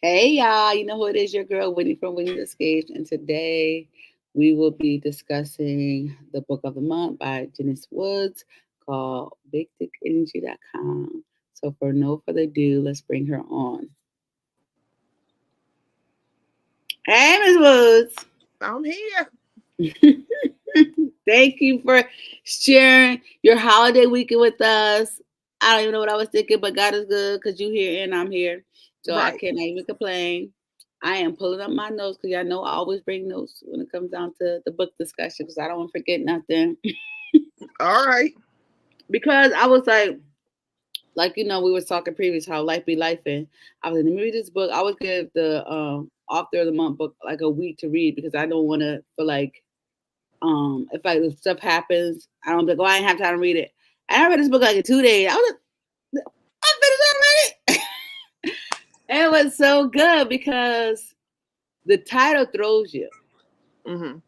Hey y'all, you know who it is, your girl Whitney from Whitney's Escapes, and today we will be discussing the book of the month by Janice Woods called BigDickEnergy.com. So for no further ado, let's bring her on. Hey, Miss Woods. I'm here. Thank you for sharing your holiday weekend with us. I don't even know what I was thinking, but God is good because you here and I'm here. So I Right. cannot even complain. I am pulling up my notes because y'all know I always bring notes when it comes down to the book discussion because I don't want to forget nothing. All right. Because I was like we were talking previous how life be life, and I was like, let me read this book. I always give the author of the month book like a week to read because I don't want to feel like if like if stuff happens, I don't be like, oh, I ain't have time to read it. And I read this book like in 2 days. I was like, I finished already. And it was so good because the title throws you. Mm-hmm.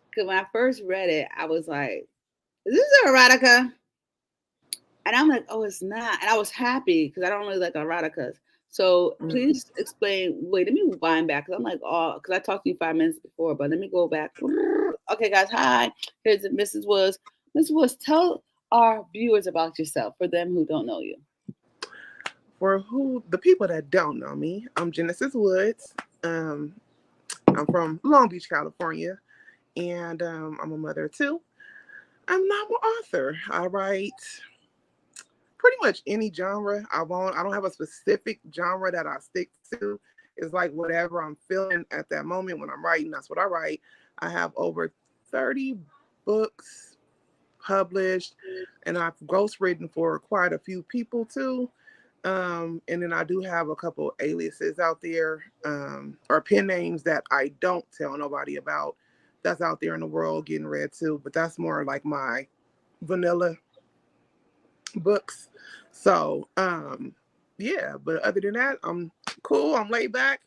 Because when I first read it, I was like, is this erotica? And I'm like, oh, it's not. And I was happy because I don't really like eroticas. So Mm-hmm. please explain. Wait, let me wind back because I'm like, oh, because I talked to you 5 minutes before, but let me go back. Okay, guys, hi. Here's Mrs. Woods. Mrs. Woods, tell our viewers about yourself for them who don't know you. For who the people that don't know me, I'm Genesis Woods. Um, I'm from Long Beach, California, and I'm a mother of two. I'm an author. I write pretty much any genre I want. I don't have a specific genre that I stick to. It's like whatever I'm feeling at that moment when I'm writing. That's what I write. I have over 30 books published, and I've ghostwritten for quite a few people too. And then I do have a couple aliases out there, or pen names that I don't tell nobody about. That's out there in the world getting read too, but that's more like my vanilla books. So, yeah. But other than that, I'm cool. I'm laid back,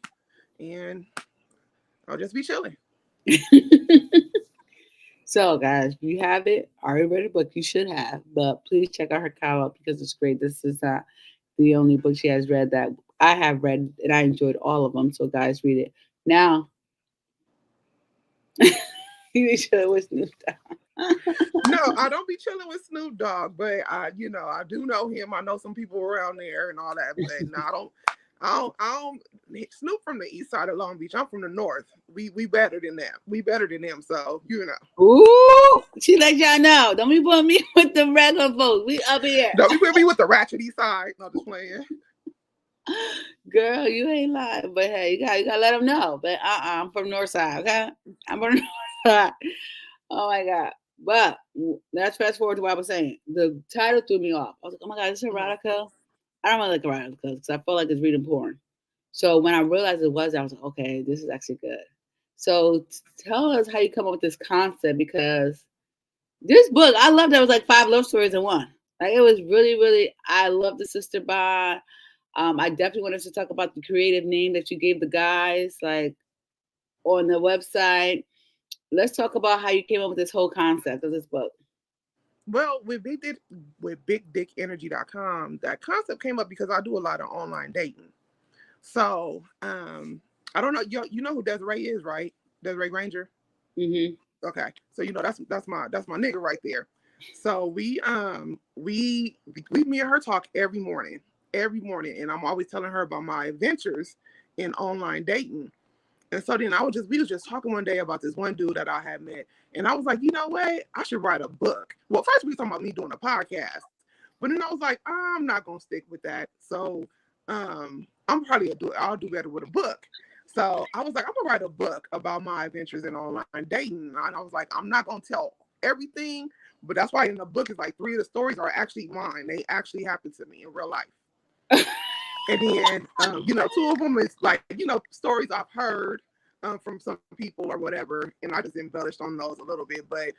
and I'll just be chilling. So, guys, if you have it, already read a book, you should have. But please check out her catalog because it's great. This is not the only book she has read that I have read, and I enjoyed all of them. So, guys, read it. Now, you should have Snoop Dogg. No, I don't be chilling with Snoop Dogg, but I do know him. I know some people around there and all that, but no, I don't. Snoop from the east side of Long Beach. I'm from the north. We better than that. We better than them. So Ooh, she let y'all know. Don't be putting me with the regular folks. We up here. don't be putting me with the ratchet east side. No, just playing. Girl, you ain't lying. But hey, you gotta let them know. But I'm from North Side, okay? I'm from North Side. Oh my God. But let's fast forward to what I was saying. The title threw me off. I was like, oh my God, this is Mhm. erotica. I don't really like erotica because I feel like it's reading porn. So when I realized it was, I was like, okay, this is actually good. So tell us how you come up with this concept because this book, I loved it. It was like five love stories in one. Like it was really, really. I love the sister bond. I definitely wanted to talk about the creative name that you gave the guys, like on the website. Let's talk about how you came up with this whole concept of this book. Well, with BigDickEnergy.com, that concept came up because I do a lot of online dating. So, I don't know. You know who Desiree is, right? Desiree Granger. Hmm. Okay, so that's my nigga right there. So we me and her talk every morning, and I'm always telling her about my adventures in online dating. And so then we was just talking one day about this one dude that I had met, and I was like, you know what, I should write a book. Well, first we were talking about me doing a podcast, but then I was like, I'm not gonna stick with that. So I'll do better with a book. So I was like, I'm gonna write a book about my adventures in online dating. And I was like, I'm not gonna tell everything, but that's why in the book is like three of the stories are actually mine. They actually happened to me in real life. And then two of them is like stories I've heard from some people or whatever, and I just embellished on those a little bit. But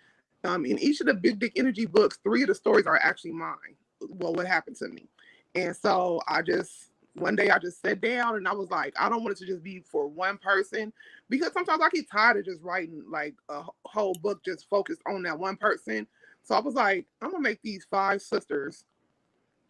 in each of the Big Dick Energy books, three of the stories are actually mine. Well, what happened to me, and so I just one day I just sat down and I was like, I don't want it to just be for one person because sometimes I get tired of just writing like a whole book just focused on that one person. So I was like, I'm gonna make these five sisters.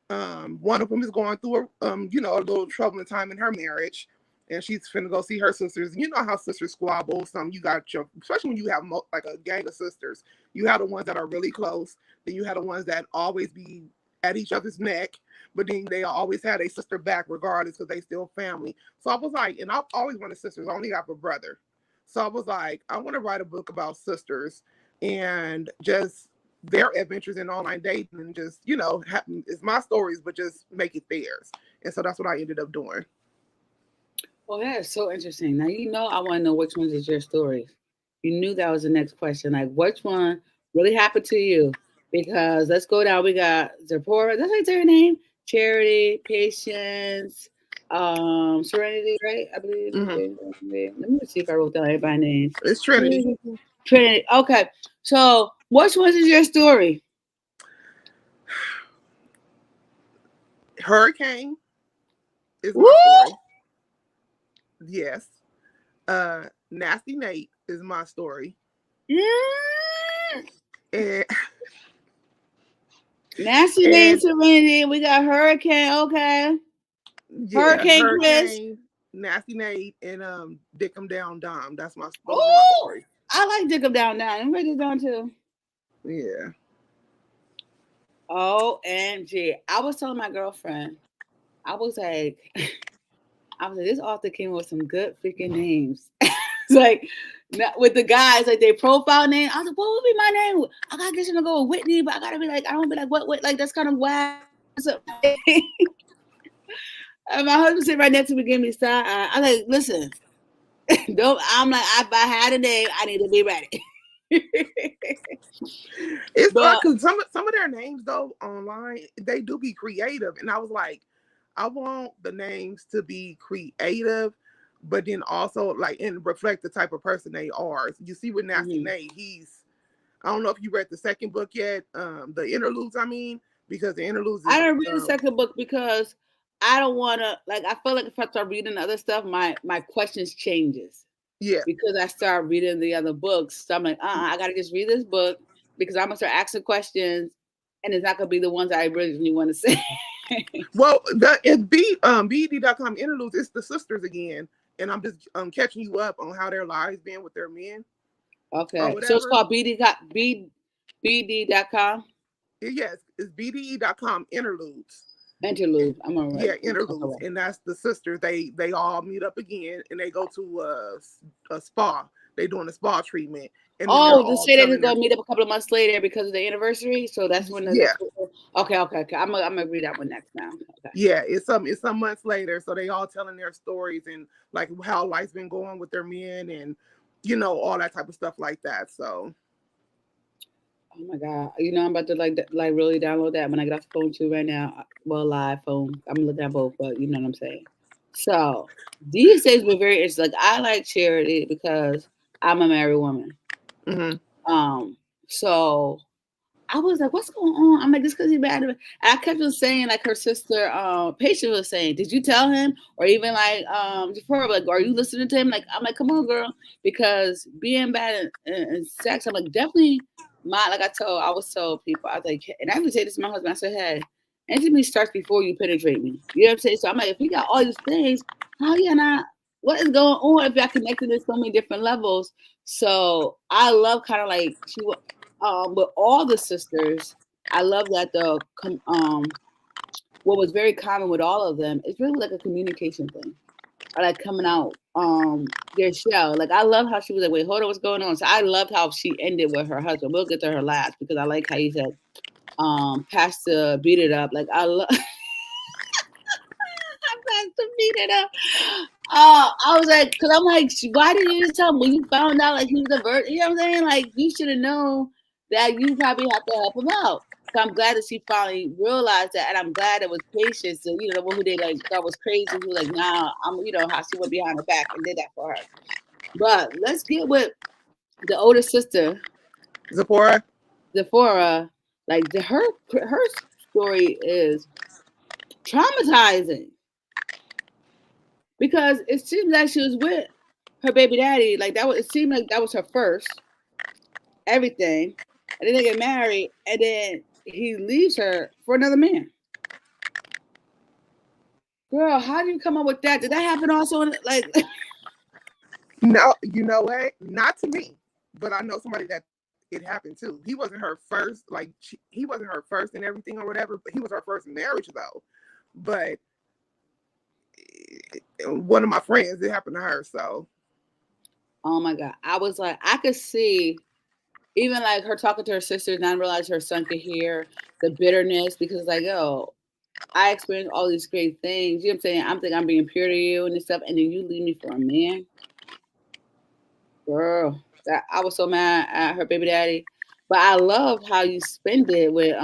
One of them is going through a little troubling time in her marriage. and she's finna go see her sisters. You know how sisters squabble. Some you got your, especially when you have like a gang of sisters, you have the ones that are really close. Then you have the ones that always be at each other's neck, but then they always had a sister back regardless because they still family. So I was like, and I've always wanted sisters. I only got a brother. So I was like, I want to write a book about sisters and just their adventures in online dating and just, it's my stories, but just make it theirs. And so that's what I ended up doing. Oh, that's so interesting. Now, I want to know which ones is your stories. You knew that was the next question. Like, which one really happened to you? Because let's go down. We got Zipporah. That's like their name. Charity, Patience, Serenity, right? I believe. Mm-hmm. Let me see if I wrote down everybody's names. It's Trinity. Trinity. Okay. So, which one is your story? Hurricane is Woo! my story. Yes. Nasty Nate is my story. Mm. And Nasty Nate, Serenity. We got Hurricane. Okay. yeah, Hurricane Chris. Hurricane, Nasty Nate, and Dick 'em Down Dom. Those are my Oh, stories. I like Dick 'em Down now. I'm ready down too. Yeah. OMG. I was telling my girlfriend, I was like, this author came with some good freaking names. It's like, with the guys, like their profile name. I was like, what would be my name? I gotta get him to go with Whitney, but I gotta be like, I don't be like, what, like that's kind of whack. And my husband sitting right next to me, giving me side eye. I like, listen, don't. I'm like, if I had a name, I need to be ready. It's hard But because some of their names though online they do be creative, and I was like, I want the names to be creative, but then also like and reflect the type of person they are. You see with Nasty Nate, I don't know if you read the second book yet, the interludes. I mean, because the interludes is I didn't read the second book because I don't want to. Like, I feel like if I start reading other stuff, my questions changes. Yeah. Because I start reading the other books, so I'm like, I gotta just read this book because I'm gonna start asking questions, and it's not gonna be the ones I originally want to say. Well, BED.com interludes, it's the sisters again, and I'm just catching you up on how their lives been with their men. Okay, so it's called BD.com. Yes, it's BDE.com interludes. Interlude. I'm gonna write. Yeah, interludes, and that's the sisters. They all meet up again, and they go to a spa. They doing a spa treatment, and then they're Oh, just all say they're telling gonna meet up a couple of months later because of the anniversary. So that's when yeah. Okay. I'm gonna read that one next now. Okay. Yeah, it's some months later, so they all telling their stories and like how life's been going with their men and all that type of stuff like that. So. Oh my god! I'm about to like really download that when I get off the phone too right now. Well, live phone. I'm looking at both, but you know what I'm saying. So these days we're very interesting. Like I like Charity because I'm a married woman. Mm-hmm. So I was like, what's going on? I'm like, this because he's bad. And I kept on saying, like her sister, Patience was saying, did you tell him? Or even like, before, like, are you listening to him? Like, I'm like, come on, girl. Because being bad in sex, I'm like, definitely like I was told people, I was like, and I would say this to my husband, I said, hey, intimacy starts before you penetrate me. You know what I'm saying? So I'm like, if you got all these things, how you not? What is going on if y'all connected at so many different levels? So I love kind of like with all the sisters, I love that what was very common with all of them is really like a communication thing. I like coming out their shell. Like I love how she was like, wait, hold on, what's going on? So I loved how she ended with her husband. We'll get to her last because I like how you said Pastor beat it up. Like I love Pastor beat it up. I was like, because I'm like, why did you just tell him when you found out like he was a virgin? You know what I'm saying? Like you should have known that you probably have to help him out. So I'm glad that she finally realized that, and I'm glad it was Patience. So, the one who they like thought was crazy, who like, nah, how she went behind her back and did that for her. But let's get with the older sister, Zipporah. Like her story is traumatizing because it seems like she was with her baby daddy. Like it seemed like that was her first everything, and then they get married, and then he leaves her for another man. Girl, how do you come up with that? Did that happen also? Like, No, you know what? Not to me, but I know somebody that it happened to. He wasn't her first, like he wasn't her first and everything or whatever. But he was her first marriage though. But one of my friends, it happened to her. So oh my God. I was like, I could see even like her talking to her sisters, not realize her son could hear the bitterness because like, yo, I experienced all these great things. You know what I'm saying? I'm thinking I'm being pure to you and this stuff, and then you leave me for a man. Girl, that I was so mad at her baby daddy. But I loved how you spend it with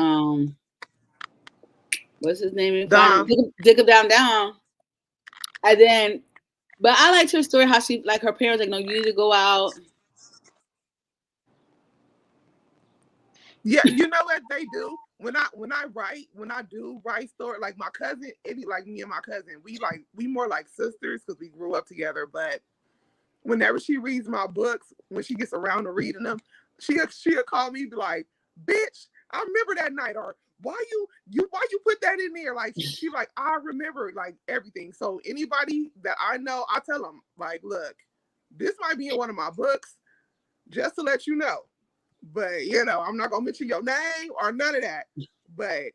what's his name? You find him, Dom, dig him down. And then but I liked her story, how she like her parents like, no, you need to go out. yeah, you know what they do when I do write story like my cousin, it be like me and my cousin. We more like sisters because we grew up together. But whenever she reads my books, when she gets around to reading them, she'll call me be like, "Bitch, I remember that night," or why you put that in there? Like she like I remember like everything. So anybody that I know, I tell them like, look, this might be in one of my books, just to let you know. But I'm not gonna mention your name or none of that. But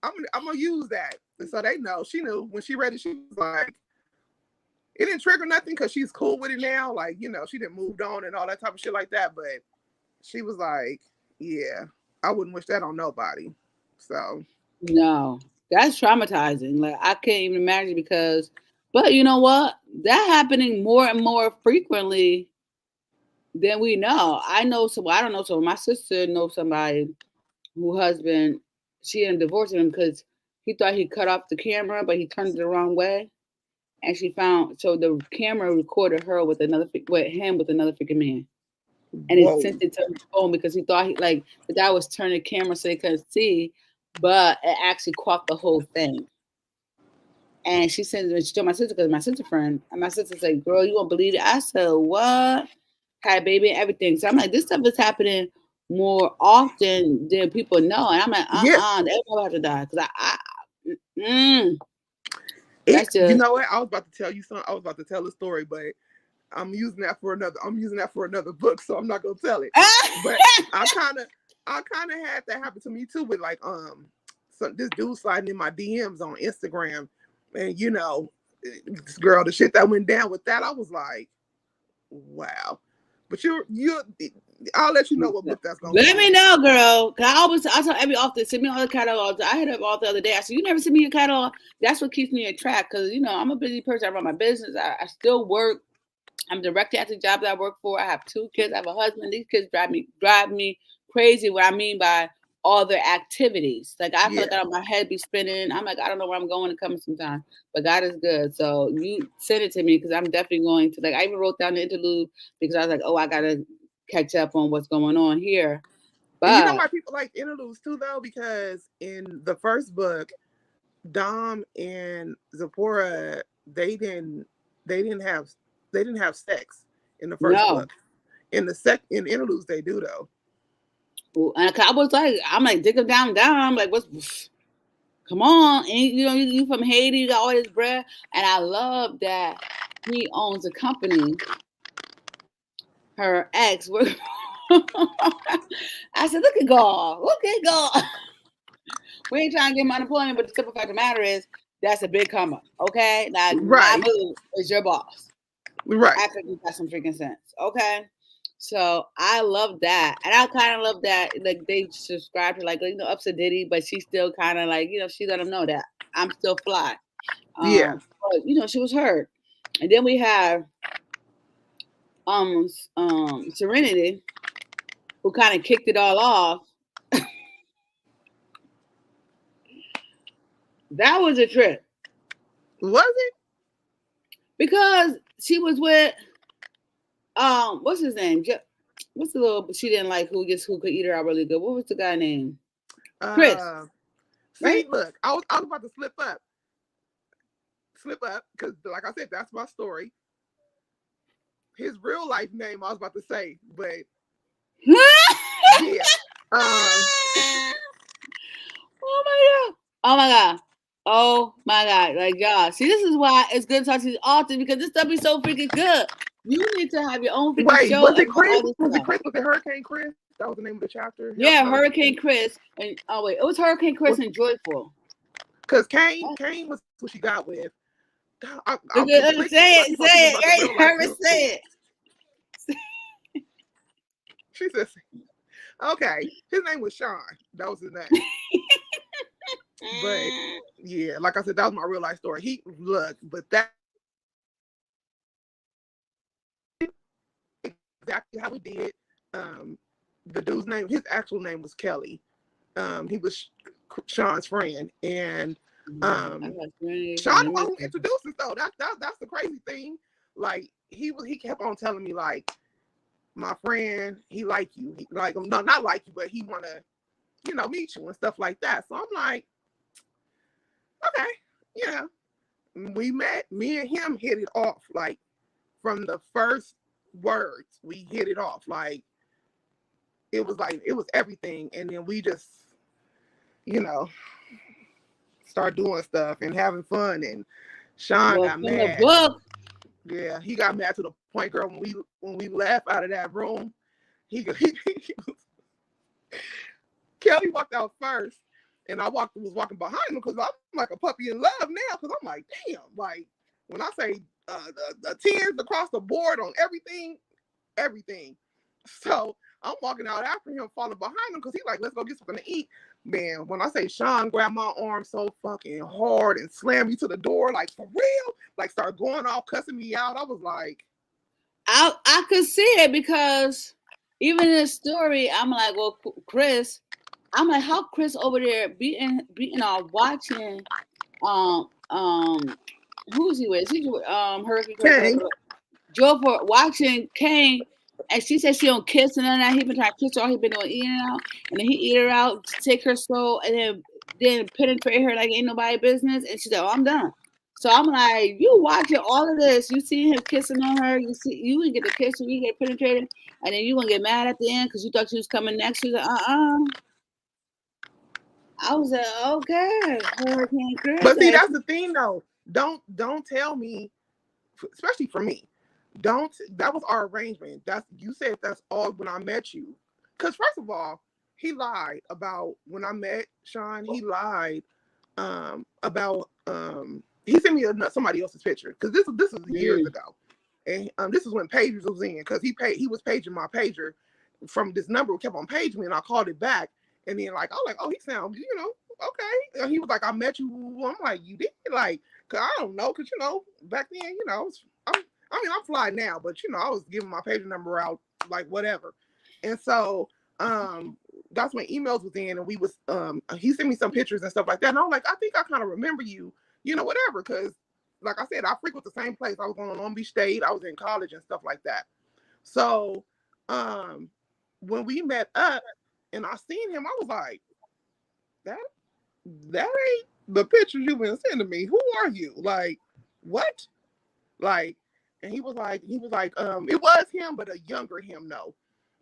I'm gonna use that, and so they know. She knew when she read it. She was like, it didn't trigger nothing because she's cool with it now. Like, she didn't moved on and all that type of shit like that. But she was like, yeah, I wouldn't wish that on nobody. So No, that's traumatizing. Like I can't even imagine because but you know what? That happening more and more frequently than we know. I know some I don't know so my sister knows somebody who husband she ended up divorcing him because he thought he cut off the camera, but he turned it the wrong way. And she found so the camera recorded her with another freaking man, and it whoa. sent it to her phone because he thought like the guy was turning the camera so they couldn't see, but it actually caught the whole thing. And she told my sister because my sister friend, and my sister said, "Girl, you won't believe it." I said, "What?" Had a baby and everything. So I'm like, this stuff is happening more often than people know, and I'm like, Yeah. everybody have to die because mm, It, that's you just know what? I was about to tell you something. I was about to tell a story, but I'm using that for another book, so I'm not gonna tell it. But I kinda had that happen to me too with like this dude sliding in my DMs on Instagram, and this girl, the shit that went down with that, I was like, wow. But you I'll let you know what book that's gonna let be. me know, girl. Cause I tell every author, send me all the catalogs. I hit up all the other day. I said, you never send me your catalog. That's what keeps me on track. Cause I'm a busy person. I run my business. I still work. I'm directed at the job that I work for. I have 2 kids. I have a husband. These kids drive me crazy. What I mean by all their activities. Like I feel Yeah. like my head be spinning. I'm like, I don't know where I'm going to come sometime. But God is good. So you send it to me because I'm definitely going to like I even wrote down the interlude because I was like, oh, I gotta catch up on what's going on here. And you know But why people like interludes too though? Because in the first book, Dom and Zipporah, they didn't have they didn't have sex in the first no. book. In interludes they do though. And I was like, I'm like, dig them down. I'm like, what's come on. And you from Haiti, you got all this bread. And I love that he owns a company. Her ex worked. I said, look at God. Look at God. We ain't trying to get him unemployment, but the simple fact of the matter is that's a big come up. Okay? Like my Right. boo is your boss. Right. I think you got some freaking sense. Okay. So I love that. And I kind of love that like they subscribe to like ups to Diddy, but she still kind of like, she let them know that I'm still fly. Yeah. But she was hurt. And then we have Serenity, who kind of kicked it all off. That was a trip Was it? because she was with what's his name? What's the little she didn't like who could eat her out really good? What was the guy name? Chris, Uh right? See, look, I was about to slip up, because like I said, that's my story. His real life name I was about to say, but yeah. Oh my god! Oh my god! Oh my God. Like, y'all. See, this is why it's good to talk to you often because this stuff is so freaking good. You need to have your own freaking Wait, show was it about Chris? all this Was it stuff. Chris? Was it Hurricane Chris? That was the name of the chapter. Yeah, Hurricane. Hurricane Chris. And oh wait, it was Hurricane Chris and Joyful. Because Kane was who she got with. I'm Say conflicted. So I it, keep on thinking say about the real it. life Herbert, dude. say it. She says, okay, his name was Sean. That was his name. But yeah, like I said, that was my real life story. He look, but that exactly how we did. Um, the dude's name, his actual name was Kelly. He was Sean's friend, and Sean the one who introduced us though. That's the crazy thing. Like he kept on telling me like, my friend, he like you, like no, not like you, but he wanna, meet you and stuff like that. So I'm like, okay, yeah. We met. Me and him hit it off like from the first words. We hit it off like it was everything, and then we just, you know, start doing stuff and having fun. And Sean Well, got from the mad. book. Yeah, he got mad to the point, girl, when we left out of that room. He Kelly walked out first, and I was walking behind him because I'm like a puppy in love now. Because I'm like, damn, like when I say the tears across the board on everything. So I'm walking out after him, falling behind him because he's like, let's go get something to eat. Man, when I say Sean grabbed my arm so fucking hard and slammed me to the door, like for real, like started going off, cussing me out. I was like, I could see it because even in the story, I'm like, well, Chris, I'm like, how Chris over there beating watching who's he with? Is he with Hurricane Chris Kang. Joe for watching Kane, and she said she don't kiss and that. He been trying to kiss her all. He been doing eating her out, and then he eat her out, take her soul, and then penetrate her like ain't nobody business. And she said, "Oh, I'm done." So I'm like, you watching all of this, you see him kissing on her, you didn't get the kiss, you get penetrated, and then you gonna get mad at the end because you thought she was coming next. She was like, I was like, okay, Hurricane Chris. But see, that's the thing though. Don't tell me, especially for me. That was our arrangement. You said that's all when I met you. Because first of all, he lied about when I met Sean. He lied about he sent me somebody else's picture because this was years ago, and this is when pagers was in because he was paging my pager from this number, kept on paging me, and I called it back, and then like I was like, oh, he sounds okay, and he was like, I met you. I'm like, you did, like, cause I don't know, cause back then I'm fly now, but I was giving my pager number out like whatever, and so that's when emails was in, and we was he sent me some pictures and stuff like that, and I was like, I think I kind of remember you, whatever, because like I said, I frequent the same place. I was going on Long Beach State. I was in college and stuff like that. So when we met up and I seen him, I was like, that ain't the pictures you've been sending me. Who are you? Like, what? Like, and he was like, it was him, but a younger him, no.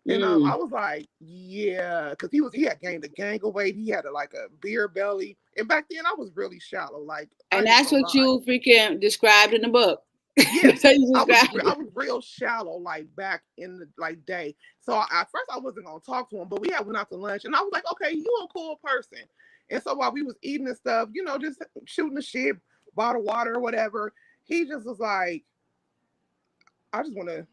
And I was like, yeah, because he had gained a gang of weight. He had like a beer belly, and back then I was really shallow. Like, and that's what you freaking described in the book. Yeah, I was real shallow, like back in the day. So at first I wasn't gonna talk to him, but we went out to lunch, and I was like, okay, you a cool person. And so while we was eating and stuff, just shooting the shit, bottle water or whatever, he just was like, I just want to,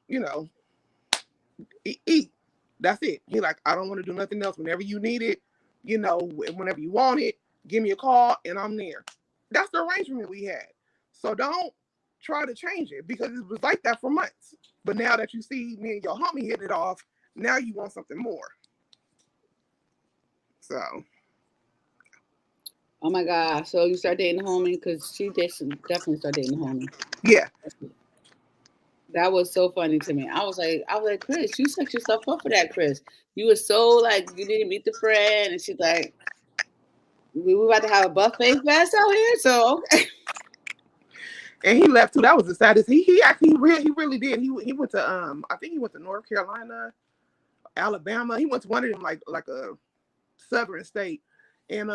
eat. That's it. He like, I don't want to do nothing else. Whenever you need it, whenever you want it, give me a call and I'm there. That's the arrangement we had. So don't try to change it because it was like that for months. But now that you see me and your homie hitting it off, now you want something more. So. Oh my God. So you start dating the homie because she definitely start dating the homie. Yeah. That was so funny to me. I was like, Chris, you set yourself up for that, Chris. You were so like, you didn't meet the friend, and she's like, we were about to have a buffet fest out here, so okay. And he left too. That was the saddest. He actually he really did. He went to I think he went to North Carolina, Alabama. He went to one of them like a southern state, and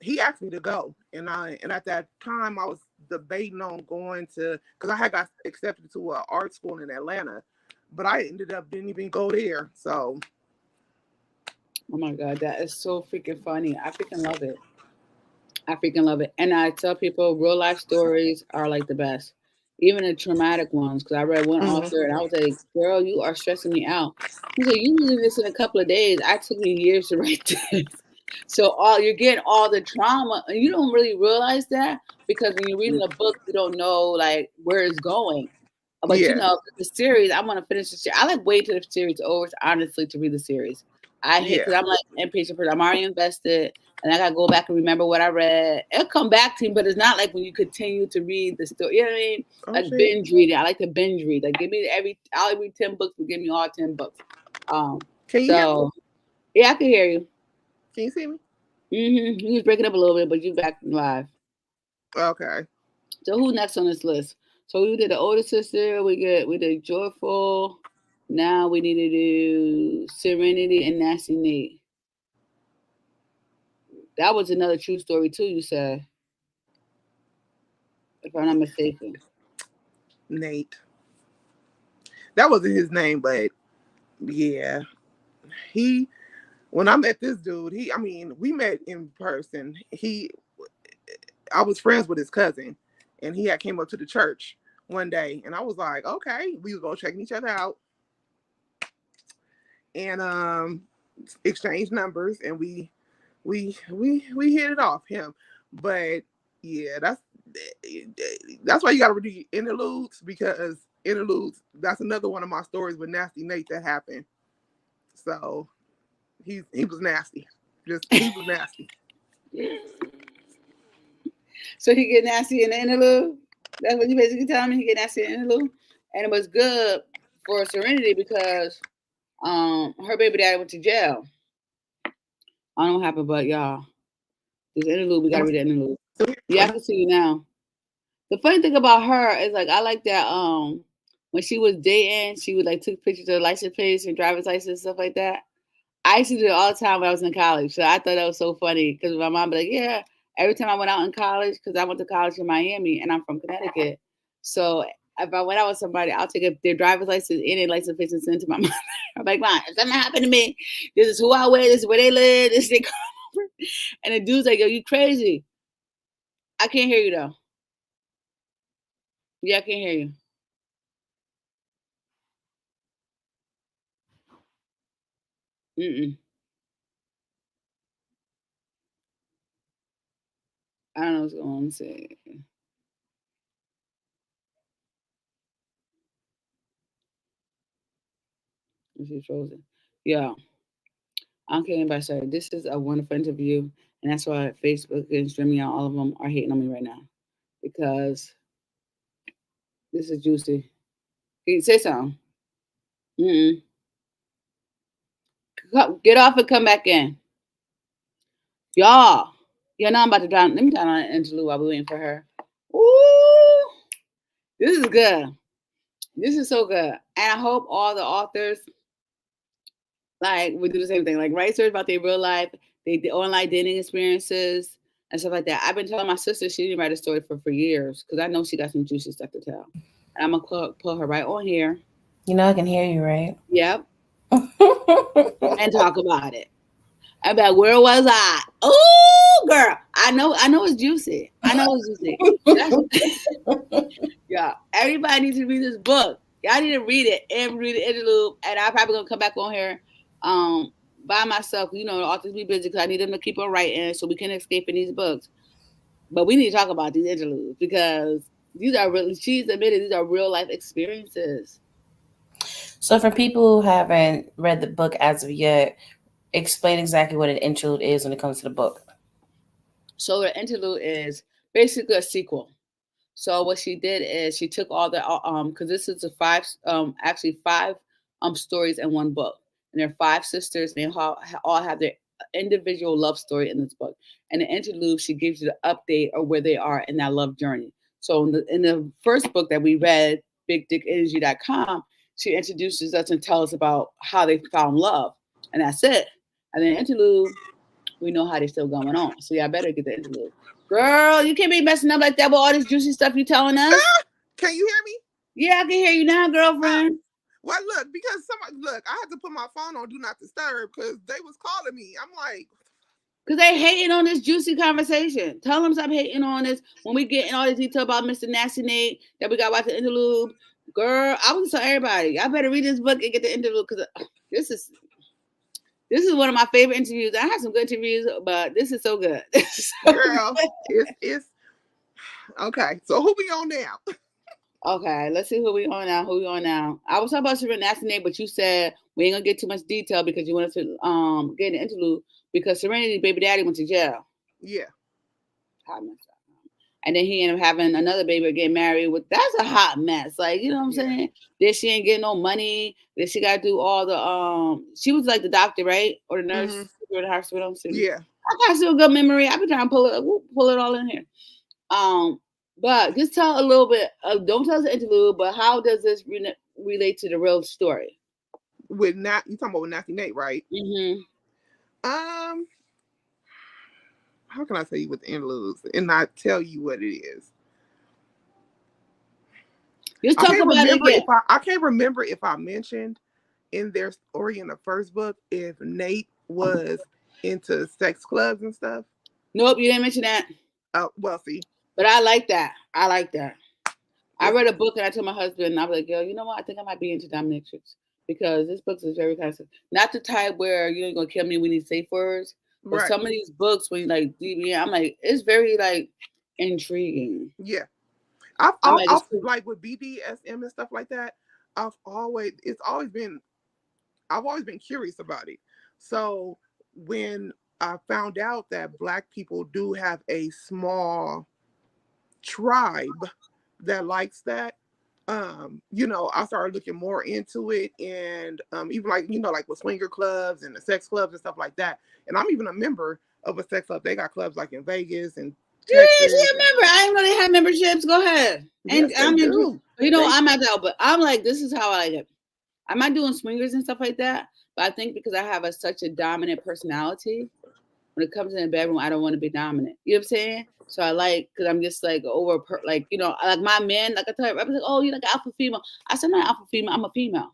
he asked me to go, and at that time I was debating on going to, because I had got accepted to an art school in Atlanta, but I ended up didn't even go there. So Oh my God, that is so freaking funny. I freaking love it. I freaking love it. And I tell people real life stories are like the best, even the traumatic ones. Because I read one mhm. author and I was like, girl, you are stressing me out. He said, you can do this in a couple of days. I took me years to write this. So all you're getting all the trauma, and you don't really realize that because when you're reading a book, you don't know like where it's going. But you Yeah, know, the series, I want to finish the series. I like wait till the series is over, honestly, to read the series. I hate yeah. because I'm like impatient person. I'm already invested, and I gotta go back and remember what I read. It'll come back to me, but it's not like when you continue to read the story. You know what I mean? Oh Like shit. binge reading. I like to binge read. Like give me I'll read 10 books, but give me all 10 books. Can you hear me? So yeah, I can hear you. Can you see me? You was breaking up a little bit, but you back live. Okay. So who next on this list? So we did the older sister. We did joyful. Now we need to do serenity and nasty Nate. That was another true story too. You said, if I'm not mistaken. Nate. That wasn't his name, but yeah. He when I met this dude, I mean, we met in person. I was friends with his cousin, and he had came up to the church one day, and I was like, okay, we was both checking each other out, and exchanged numbers, and we hit it off him. But yeah, that's why you got to read interludes, because interludes, that's another one of my stories with Nasty Nate that happened. So he was nasty. Just he was nasty. So he get nasty in the interlude. That's what you basically telling me. He get nasty in the interlude, and it was good for Serenity because her baby daddy went to jail. I don't know what happened, but y'all, this interlude we Am gotta I read the interlude. still here? Yeah, I Am I? can see you now. The funny thing about her is like I like that when she was dating, she would like took pictures of license plates and driver's license stuff like that. I used to do it all the time when I was in college. So I thought that was so funny because my mom be like, yeah, every time I went out in college, because I went to college in Miami and I'm from Connecticut. So if I went out with somebody, I'll take their driver's license and their license plate and send it to my mom. I'm like, Mom, if something happened to me, this is who I with, this is where they live, this is their car. And the dude's like, yo, you crazy. I can't hear you though. Yeah, I can't hear you. Mm-mm. I don't know what's going on. Say, she's frozen. Yeah, I'm kidding by sorry. This is a wonderful interview, and that's why Facebook and streaming out all of them are hating on me right now because this is juicy. Can you say something? Mm-mm. Get off and come back in, y'all. Yeah, now I'm about to down. Let me down on an interlude while we're waiting for her. Ooh, this is good. This is so good, and I hope all the authors like we do the same thing, like write stories about their real life, the online dating experiences and stuff like that. I've been telling my sister she didn't write a story for years because I know she got some juicy stuff to tell. And I'm gonna put her right on here. You know I can hear you, right? Yep, and talk about it. I'm like, where was I? Oh, girl, I know it's juicy. I know it's juicy. That's yeah. Everybody needs to read this book. Y'all need to read it and read the interlude. And I'm probably gonna come back on here um by myself. You know, the authors be busy because I need them to keep on writing so we can escape in these books. But we need to talk about these interludes because these are really she's admitted these are real life experiences. So for people who haven't read the book as of yet, explain exactly what an interlude is when it comes to the book. So the interlude is basically a sequel. So what she did is she took all the because this is a actually five stories in one book, and they're five sisters, and they all have their individual love story in this book. And the interlude she gives you the update of where they are in that love journey. So in the first book that we read, BigDickEnergy.com, she introduces us and tells us about how they found love, and that's it. And then interlude we know how they're still going on. So y'all better get the interlude. Girl, you can't be messing up like that with all this juicy stuff you telling us. Can you hear me? Yeah, I can hear you now, girlfriend. Well, look, because I had to put my phone on Do Not Disturb because they was calling me. I'm like, because they hating on this juicy conversation. Tell them stop hating on this when we get in all the detail about Mr. Nasty Nate that we got to watch the interlude. Girl, I was telling everybody, I better read this book and get the interlude because this is one of my favorite interviews. I had some good interviews, but this is so good. Girl, it's okay. So who we on now? Okay, let's see who we on now. I was talking about Serena Nasty Nate, but you said we ain't gonna get too much detail because you wanted to get an interlude because Serenity's baby daddy went to jail. Yeah. Hot mess. And then he ended up having another baby or getting married with. That's a hot mess. Like, you know what I'm saying? Then she ain't getting no money. Then she got to do all the she was like the doctor, right? Or the nurse or the hospital. So yeah. I got still a good memory. I've been trying to pull it all in here. But just tell a little bit. Don't tell us the interlude, but how does this relate to the real story? You talking about with Nasty Nate, right? Mm-hmm. How can I tell you what the interludes and not tell you what it is? Just talk about it. I can't remember if I mentioned in their story in the first book if Nate was into sex clubs and stuff. Nope, you didn't mention that. Well, see. But I like that. I read a book and I told my husband, I was like, yo, you know what? I think I might be into dominatrix because this book is very kind of not the type where you ain't gonna kill me. We need safe words. But right. Some of these books, when you like DBA, I'm like, it's very like intriguing. Yeah, I've like with BDSM and stuff like that. I've always been curious about it. So when I found out that Black people do have a small tribe that likes that, I started looking more into it, and even like with swinger clubs and the sex clubs and stuff like that. And I'm even a member of a sex club. They got clubs like in Vegas and Texas. Yeah, member. I didn't know they had memberships. Go ahead. And yes, I'm I'm at that, but I'm like, this is how I like it. I'm not doing swingers and stuff like that, but I think because I have such a dominant personality, when it comes in the bedroom, I don't want to be dominant. You know what I'm saying? So I because I'm just like like my man, like I tell you, I was like, oh, you're like an alpha female. I said, I'm not alpha female, I'm a female.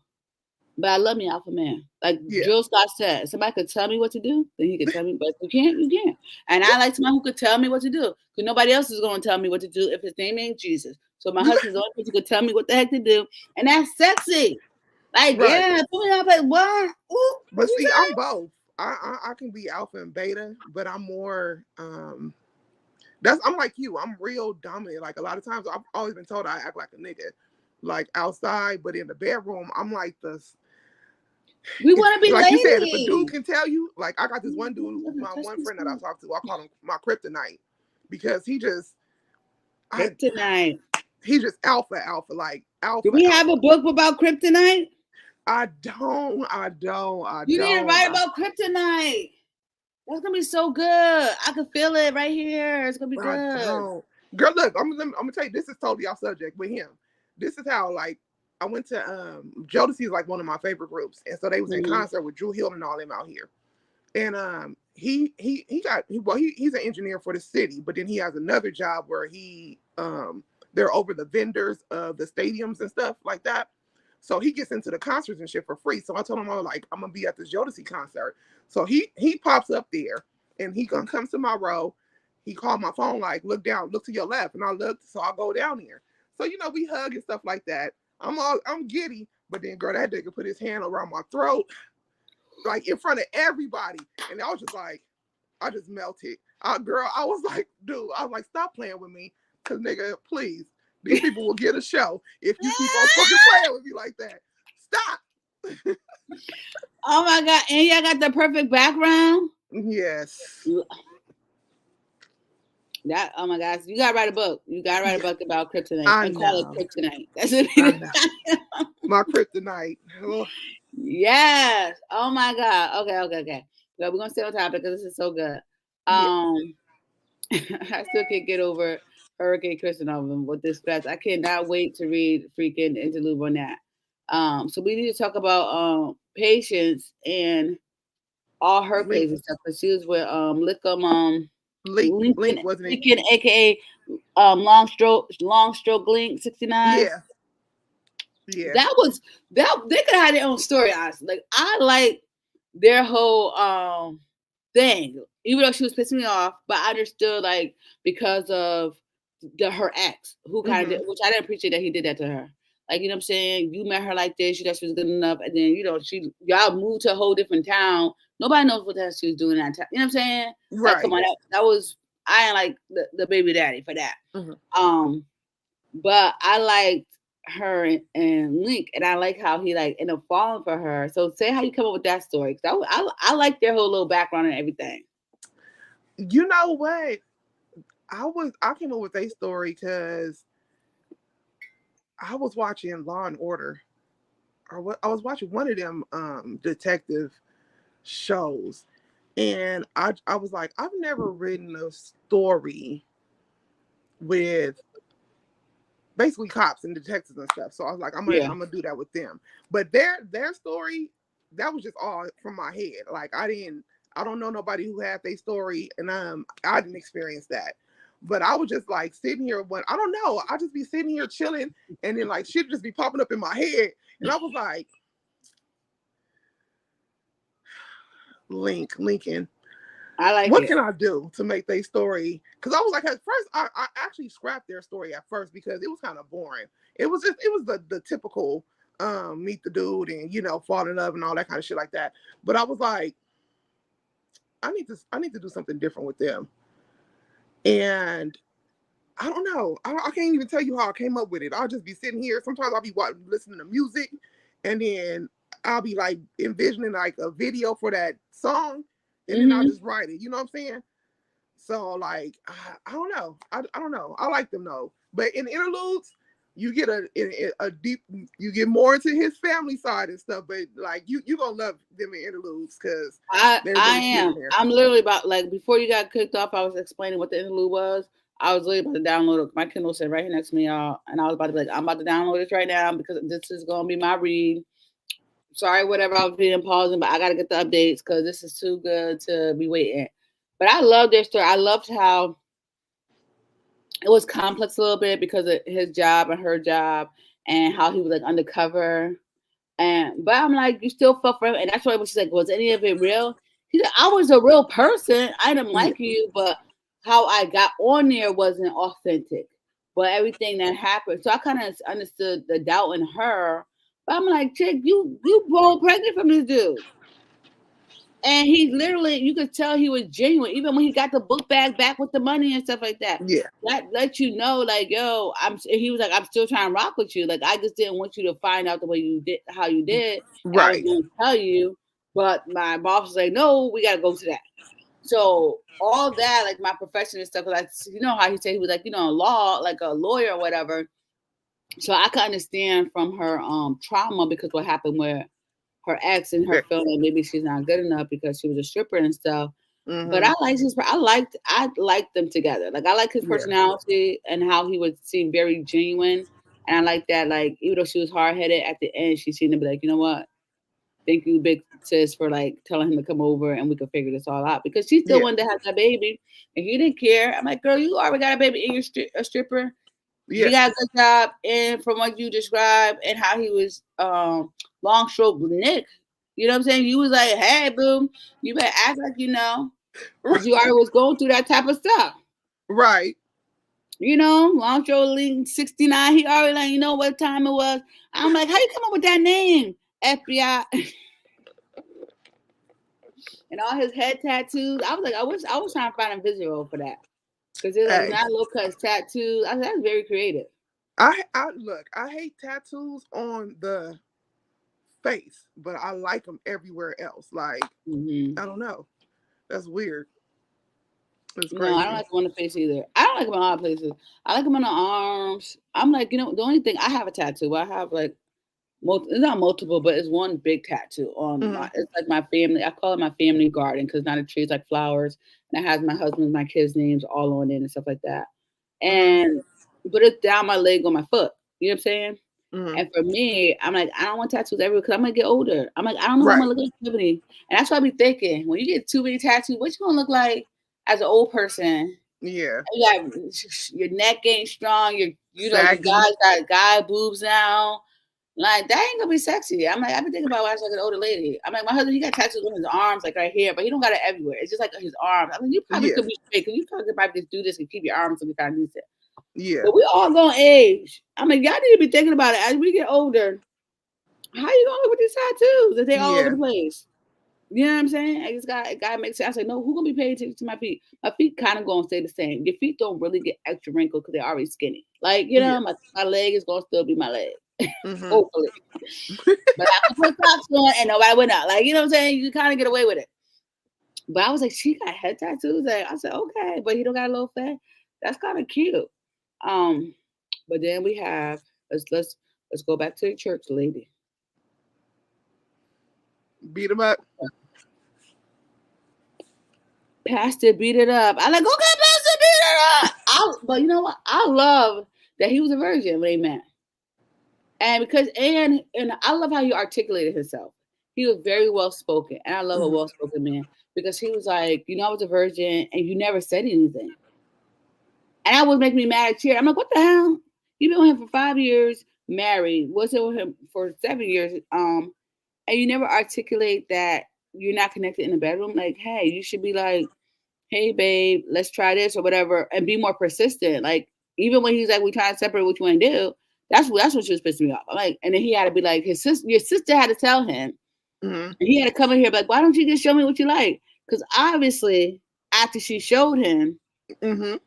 But I love me alpha man. Like Jill Scott said, somebody could tell me what to do, then he could tell me, but you can't. And I like somebody who could tell me what to do. Because nobody else is going to tell me what to do if his name ain't Jesus. So my husband's the only person who could tell me what the heck to do. And that's sexy. Like, yeah, put me up like what? Ooh, but see, I'm both. I can be alpha and beta, but I'm more I'm like you. I'm real dominant. Like a lot of times I've always been told I act like a nigga. Like outside, but in the bedroom, I'm like this. We want to be like lady. You said, if a dude can tell you, like I got this one dude, my one friend that I talked to, I call him my kryptonite because he just kryptonite. He just alpha, like alpha. Do we have a book about kryptonite? I don't. You need to write about kryptonite. That's gonna be so good. I can feel it right here. It's gonna be good. Girl, look, I'm gonna tell you, this is totally off subject with him. This is how I went to Jodeci is like one of my favorite groups, and so they was in concert with Drew Hill and all them out here. And he's an engineer for the city, but then he has another job where they're over the vendors of the stadiums and stuff like that. So he gets into the concerts and shit for free. So I told him, I'm gonna be at this Jodeci concert. So he pops up there and he comes to my row. He called my phone, like, look down, look to your left. And I looked, so I go down there. So, we hug and stuff like that. I'm giddy, but then girl, that nigga put his hand around my throat, like in front of everybody. And I was just like, I just melted. Girl, I was like, dude, I was like, stop playing with me. Cause nigga, please. These people will get a show if you keep on fucking playing with me like that. Stop. Oh my God. And y'all got the perfect background? Yes. Oh my gosh. You gotta write a book. You gotta write a book about kryptonite. And call it kryptonite. That's it. My kryptonite. Oh. Yes. Oh my God. Okay. Well, we're gonna stay on topic because this is so good. I still can't get over Hurricane Kristen with this fast. I cannot wait to read freaking interlude on that. So we need to talk about patience and all her Link, crazy stuff. Because she was with Lickum Link, wasn't it? Lincoln, aka Long Stroke Link 69. Yeah, yeah. That was that they could have their own story, honestly. Like I like their whole thing. Even though she was pissing me off, but I understood like because of her ex who kind of Mm-hmm. did, which I didn't appreciate that he did that to her. Like, you know what I'm saying? You met her like this, you thought she was good enough, and then y'all moved to a whole different town. Nobody knows what the hell she was doing that time. You know what I'm saying? Like, come Right. on, that was I ain't like the baby daddy for that. Mm-hmm. But I liked her and Link, and I like how he like ended up falling for her. So say how you come up with that story, because I like their whole little background and everything. You know what? I came up with a story because I was watching Law and Order, or what I was watching one of them detective shows, and I was like, I've never written a story with basically cops and detectives and stuff. So I was like, Yeah. I'm gonna do that with them. But their story, that was just all from my head. Like I don't know nobody who had their story, and I didn't experience that. But I was just like sitting here when I don't know, I just be sitting here chilling, and then like shit just be popping up in my head, and I was like, Lincoln, I like what it. can I do to make their story? Because I was like, at first, I actually scrapped their story at first because it was kind of boring. It was the typical meet the dude and fall in love and all that kind of shit like that. But I was like, I need to do something different with them. And I don't know. I can't even tell you how I came up with it. I'll just be sitting here. Sometimes I'll be listening to music, and then I'll be like envisioning like a video for that song, and then I'll Mm-hmm. just write it. You know what I'm saying? So like, I don't know. I don't know. I like them though. But in interludes, you get a deep. You get more into his family side and stuff. But like, you gonna love them in interludes because they're I really cute in am. there. I'm literally about like before you got kicked off, I was explaining what the interlude was. I was literally about to download it. My Kindle said right here next to me, y'all, and I was about to be like, I'm about to download this right now because this is gonna be my read. Sorry, whatever I was being pausing, but I gotta get the updates because this is too good to be waiting. But I love their story. I loved how it was complex a little bit because of his job and her job and how he was like undercover. And but I'm like, you still felt for him, and that's why when she's like, was any of it real? He's like, I was a real person. I didn't Yeah, like you, but how I got on there wasn't authentic. But everything that happened, so I kind of understood the doubt in her. But I'm like, chick, you grown pregnant from this dude. And he literally, you could tell he was genuine, even when he got the book bag back with the money and stuff like that. yeah, That let you know, like, yo, he was like, I'm still trying to rock with you. Like, I just didn't want you to find out the way you did, how you did. And I was right. going to tell you, but my boss was like, no, we got to go to that. So all that, like my profession and stuff, like, you know how he said he was like, law, like a lawyer or whatever. So I could understand from her trauma because what happened with her ex and her feeling like maybe she's not good enough because she was a stripper and stuff. But Mm-hmm. I liked them together. Like I like his Yeah, personality and how he would seem very genuine. And I like that, like, even though she was hard headed at the end, she seemed to be like, you know what? Thank you, big sis, for like telling him to come over and we could figure this all out. Because she still yeah, wanted to have that baby and he didn't care. I'm like, girl, you already got a baby and you're a stripper. He yeah. got a good job, and from what you described and how he was long stroke Nick, you know what I'm saying? You was like, hey, boom, you better act like you know, because you already was going through that type of stuff. Right. Long stroke Link 69, he already like, you know what time it was. I'm like, how you come up with that name? FBI. And all his head tattoos. I was like, I was trying to find a visual for that. Because it's like Hey, not low cuts tattoos. I said, that's very creative. I look. I hate tattoos on the face, but I like them everywhere else. Like, Mm-hmm. I don't know. That's weird. It's No, I don't crazy. like them on the face either. I don't like them in all places. I like them on the arms. I'm like, the only thing I have a tattoo. I have like, it's not multiple, but it's one big tattoo on Mm-hmm. my. It's like my family. I call it my family garden because not a tree, it's like flowers, and it has my husband, my kids' names all on it and stuff like that. Mm-hmm. And but it's down my leg on my foot. You know what I'm saying? Mm-hmm. And for me, I'm like, I don't want tattoos everywhere because I'm gonna get older. I'm like, I don't know how I'm Right. gonna look like 70. And that's what I be thinking. When you get too many tattoos, what you gonna look like as an old person? Yeah. You got your neck ain't strong. You know, you Saggy. guys got guy boobs now. Like that ain't gonna be sexy. I'm like, I've been thinking about when I was like an older lady. I'm like, my husband, he got tattoos on his arms, like right here, but he don't got it everywhere. It's just like on his arms. I mean, you probably Yeah. could be straight because you probably might just do this and keep your arms to be kind of decent. Yeah. But we all gonna age. I mean, y'all need to be thinking about it as we get older. How you gonna look with these tattoos if they all over Yeah. the place? You know what I'm saying? I just gotta make sense. I say, no, who gonna be paying attention to my feet? My feet kind of gonna stay the same. Your feet don't really get extra wrinkled because they're already skinny. Like, you know, Yeah. my leg is gonna still be my leg. Mm-hmm. Hopefully. But I can put socks on and nobody went out. Like, you know what I'm saying? You kind of get away with it. But I was like, she got head tattoos. And I said, okay, but he don't got a little fat. That's kind of cute. Um, but then we have let's go back to the church lady. Beat him up. Pastor beat it up. I like, okay, Pastor beat it up. But you know what? I love that he was a virgin when they met. And because and I love how he articulated himself. He was very well spoken. And I love a Mm-hmm. well spoken man because he was like, you know, I was a virgin and you never said anything. And that would make me mad at Cherry. I'm like, what the hell? You've been with him for 5 years, married, was it with him for 7 years, and you never articulate that you're not connected in the bedroom. Like, hey, you should be like, hey babe, let's try this or whatever, and be more persistent. Like, even when he's like, we trying to separate what you want to do, that's what she was pissing me off. I'm like, and then he had to be like, your sister had to tell him, Mm-hmm. and he had to come in here like, why don't you just show me what you like? Because obviously, after she showed him, Mm-hmm.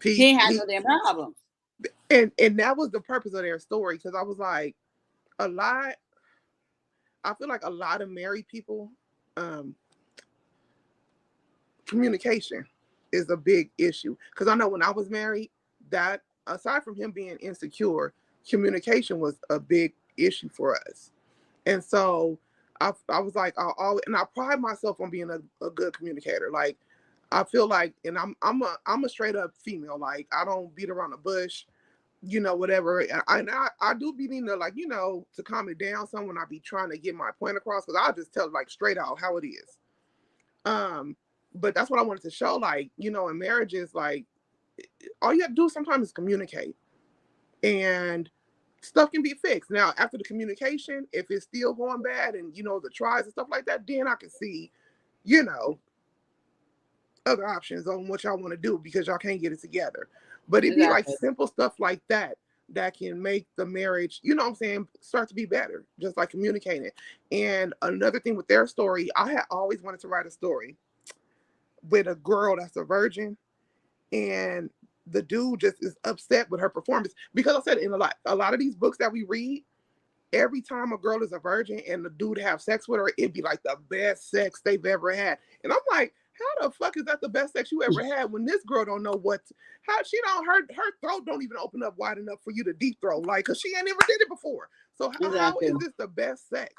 he He ain't had he no damn problems. and that was the purpose of their story, because I was like, a lot I feel like a lot of married people, um communication is a big issue, because I know when I was married, that aside from him being insecure, communication was a big issue for us. And so I was like, I always, and I pride myself on being a good communicator. Like, I feel like, and I'm a straight up female. Like, I don't beat around the bush, whatever. And I do be needing to, like, to calm it down some when I be trying to get my point across, because I'll just tell like straight out how it is. Um, but that's what I wanted to show. Like, in marriages, like, all you have to do sometimes is communicate, and stuff can be fixed. Now, after the communication, if it's still going bad and the tries and stuff like that, then I can see, you know, other options on what y'all want to do, because y'all can't get it together. But it'd be like Exactly. simple stuff like that that can make the marriage, what I'm saying, start to be better, just like communicating. And another thing with their story, I had always wanted to write a story with a girl that's a virgin, and the dude just is upset with her performance, because I said, in a lot of these books that we read, every time a girl is a virgin and the dude have sex with her, it'd be like the best sex they've ever had. And I'm like, how the fuck is that the best sex you ever had when this girl don't know how she don't, her throat don't even open up wide enough for you to deep throat, like, cause she ain't never did it before. So how Exactly. is this the best sex?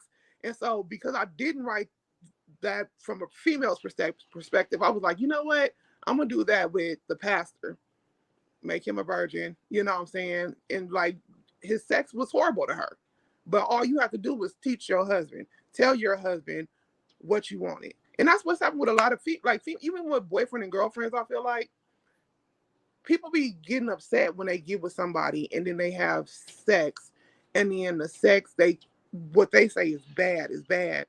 And so, because I didn't write that from a female's perspective, I was like, you know what? I'm gonna do that with the pastor, make him a virgin, you know what I'm saying? And like, his sex was horrible to her. But all you have to do was teach your husband, tell your husband what you wanted. And that's what's happened with a lot of even with boyfriend and girlfriends, I feel like people be getting upset when they get with somebody and then they have sex, and then the sex, what they say is bad is bad.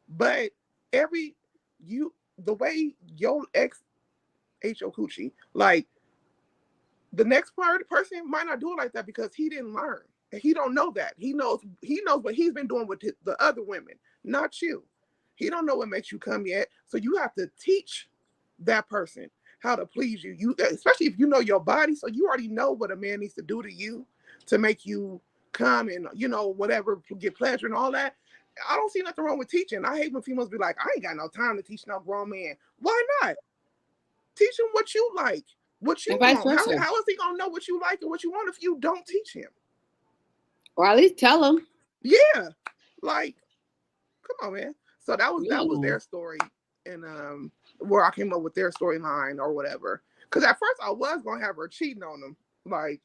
But the way your ex ate your coochie, like, the next person might not do it like that, because he didn't learn. He don't know that. He knows what he's been doing with the other women, not you. He don't know what makes you come yet. So you have to teach that person how to please you. Especially if you know your body, so you already know what a man needs to do to you to make you come, and whatever, get pleasure and all that. I don't see nothing wrong with teaching. I hate when females be like, I ain't got no time to teach no grown man. Why not? Teach him what you like, what you And vice want. How versa. is he gonna know what you like and what you want if you don't teach him? Or at least tell him. Yeah, like, come on, man. So that was You that don't was know. their story, and where I came up with their storyline or whatever. Because at first I was gonna have her cheating on him, like,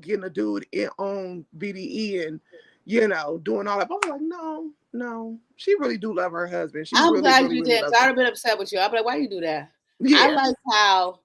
getting a dude on BDE and, you know, doing all that. But I was like, no, she really do love her husband. She I'm really, glad really, you really did. loves Cause I'd him. have been upset with you. I'd be like, why you do that? I Yeah. like how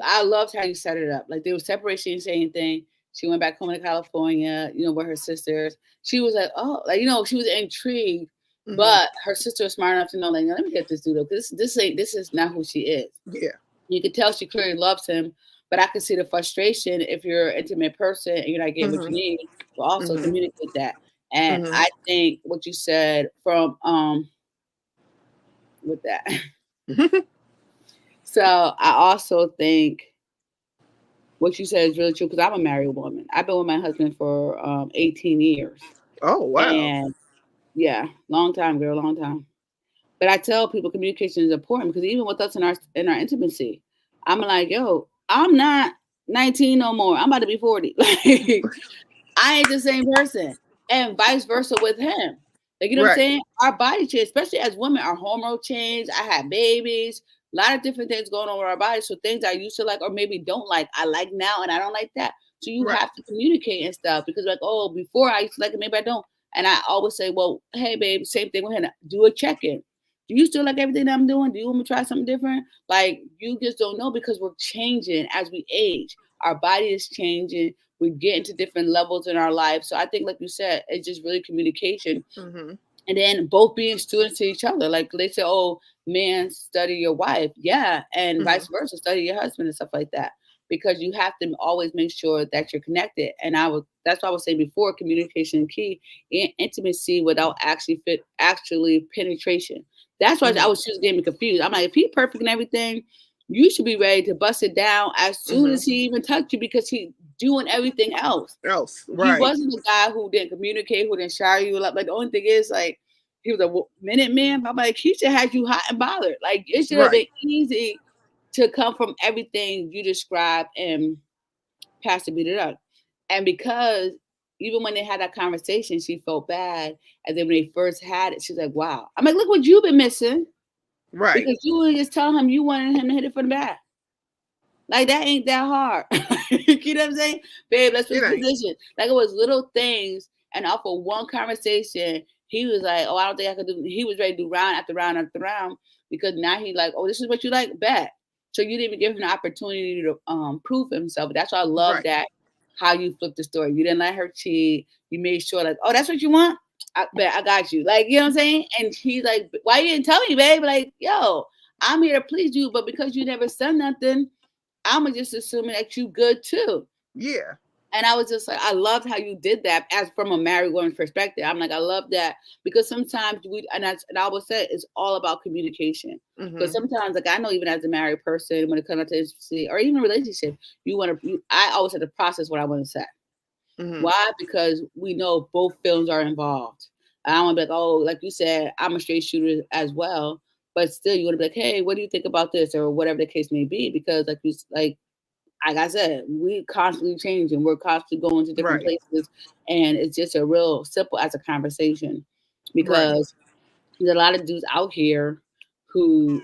I loved how you set it up. Like there was separation, didn't say anything. She went back home to California, you know, with her sisters. She was like, oh, like, you know, she was intrigued, Mm-hmm. but her sister was smart enough to know, like, let me get this dude up. This is not who she is. Yeah. You could tell she clearly loves him, but I could see the frustration if you're an intimate person and you're not getting what you Mm-hmm. need, but also Mm-hmm. communicate that. And Mm-hmm. I think what you said from with that. So I also think what you said is really true because I'm a married woman. I've been with my husband for 18 years. Oh, wow. And yeah, long time, girl, long time. But I tell people communication is important because even with us in our intimacy, I'm like, yo, I'm not 19 no more. I'm about to be 40. Like, I ain't the same person. And vice versa with him. Like, you know what I'm Right. saying? Our body change, especially as women, our hormone change. I had babies, a lot of different things going on with our bodies. So things I used to like or maybe don't like, I like now and I don't like that. So you Right. have to communicate and stuff because like, oh, before I used to like it, maybe I don't. And I always say, well, hey, babe, same thing with him. Do a check-in. Do you still like everything that I'm doing? Do you want me to try something different? Like, you just don't know because we're changing as we age. Our body is changing. We get into different levels in our life. So I think, like you said, it's just really communication. Mm-hmm. And then both being students to each other. Like they say, oh, man, study your wife. Yeah. And Mm-hmm. vice versa, study your husband and stuff like that. Because you have to always make sure that you're connected. And that's why I was saying before, communication key, intimacy without actually penetration. That's why Mm-hmm. I was just getting me confused. I'm like, if he's perfect and everything, you should be ready to bust it down as soon Mm-hmm. as he even touched you because he's doing everything else. Else. He Right. wasn't the guy who didn't communicate, who didn't shower you up. Like the only thing is, like, he was a minute man. I'm like, he should have you hot and bothered. Like it should have Right. been easy to come from everything you described and pass it, beat it up. And because even when they had that conversation, she felt bad. And then when they first had it, she's like, wow. I'm like, look what you've been missing Right. because you were just telling him you wanted him to hit it from the back. Like that ain't that hard. You know what I'm saying? Babe, let's It switch ain't. position. Like it was little things. And off of one conversation, he was like, oh, I don't think I could do. He was ready to do round after round after round because now he like, oh, this is what you like, bet. So you didn't even give him the opportunity to prove himself. That's why I love Right. that how you flipped the story. You didn't let her cheat. You made sure like, oh, that's what you want? I bet I got you. Like, you know what I'm saying? And he's like, why you didn't tell me, babe? Like, yo, I'm here to please you, but because you never said nothing, I'm just assuming that you good too. Yeah. And I was just like, I loved how you did that as from a married woman's perspective. I'm like, I love that because sometimes and I would say it's all about communication. Because Mm-hmm. sometimes, like I know, even as a married person, when it comes to intimacy or even a relationship, I always have to process what I want to say. Mm-hmm. Why? Because we know both films are involved. I don't want to be like, oh, like you said, I'm a straight shooter as well. But still, you want to be like, hey, what do you think about this, or whatever the case may be? Because, like I said, we constantly changing. We're constantly going to different Right. places, and it's just a real simple as a conversation. Right. Because there's a lot of dudes out here who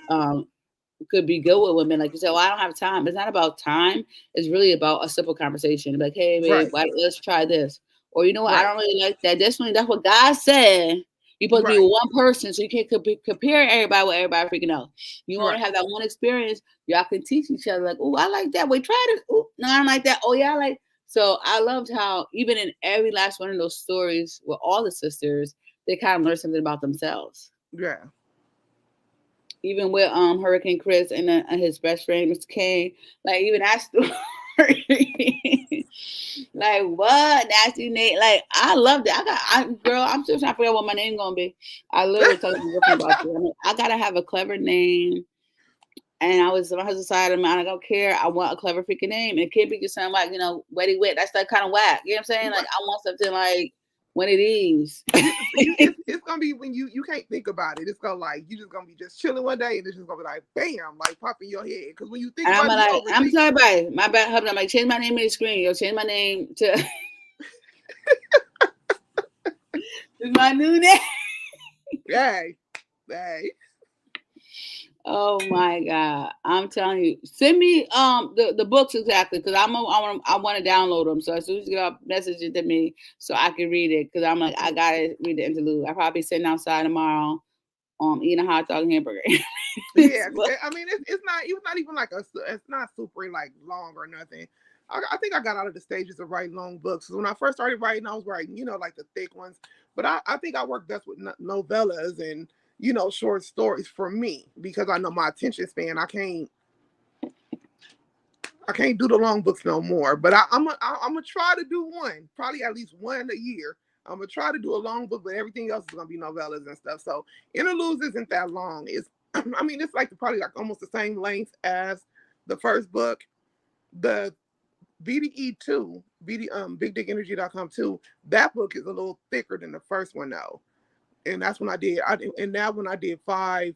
could be good with women. Like you said, well, I don't have time. It's not about time. It's really about a simple conversation. Like, hey, babe, Right. let's try this. Or you know what? I Right. don't really like that. That's what God said. You're supposed to be Right. with one person, so you can't compare everybody with everybody freaking out. You want to Right. have that one experience. Y'all can teach each other. Like, oh, I like that. Wait, try this. Oh, no, I don't like that. Oh, yeah, I like. So I loved how even in every last one of those stories with all the sisters, they kind of learned something about themselves. Yeah. Even with Hurricane Chris and his best friend Mr. Kane, like even that story, like what nasty name? Like I loved it. Girl, I'm still trying to figure out what my name gonna be. I literally was telling my girlfriend about this. I mean, I gotta have a clever name. And I was my husband decided, man, I don't care. I want a clever freaking name. It can't be just something like, wetty wet. That's like kind of whack. You know what I'm saying? Like I want something like when it is. It's gonna be when you can't think about it. It's gonna like you just gonna be just chilling one day and it's just gonna be like bam, like pop in your head. Because when you think And I'm about it, you like, I'm overthink sorry, it. bye. My bad husband. I'm like, change my name in the screen. Yo, change my name to it's my new name. Hey, hey. Oh my god! I'm telling you, send me the books exactly because I want to download them. So as soon as you get up, message it to me so I can read it because I'm like I gotta read the interlude. I probably sitting outside tomorrow, eating a hot dog and hamburger. Yeah, I mean, it's not even like it's not super like long or nothing. I think I got out of the stages of writing long books. So when I first started writing, I was writing, like the thick ones. But I think I work best with novellas and short stories for me because I know my attention span. I can't do the long books no more. But I'm gonna try to do one, probably at least one a year. I'm gonna try to do a long book, but everything else is gonna be novellas and stuff. So interludes isn't that long. It's I mean it's like probably like almost the same length as the first book. The BDE two, BigDickEnergy.com two. That book is a little thicker than the first one though, and that's when and that one I did five.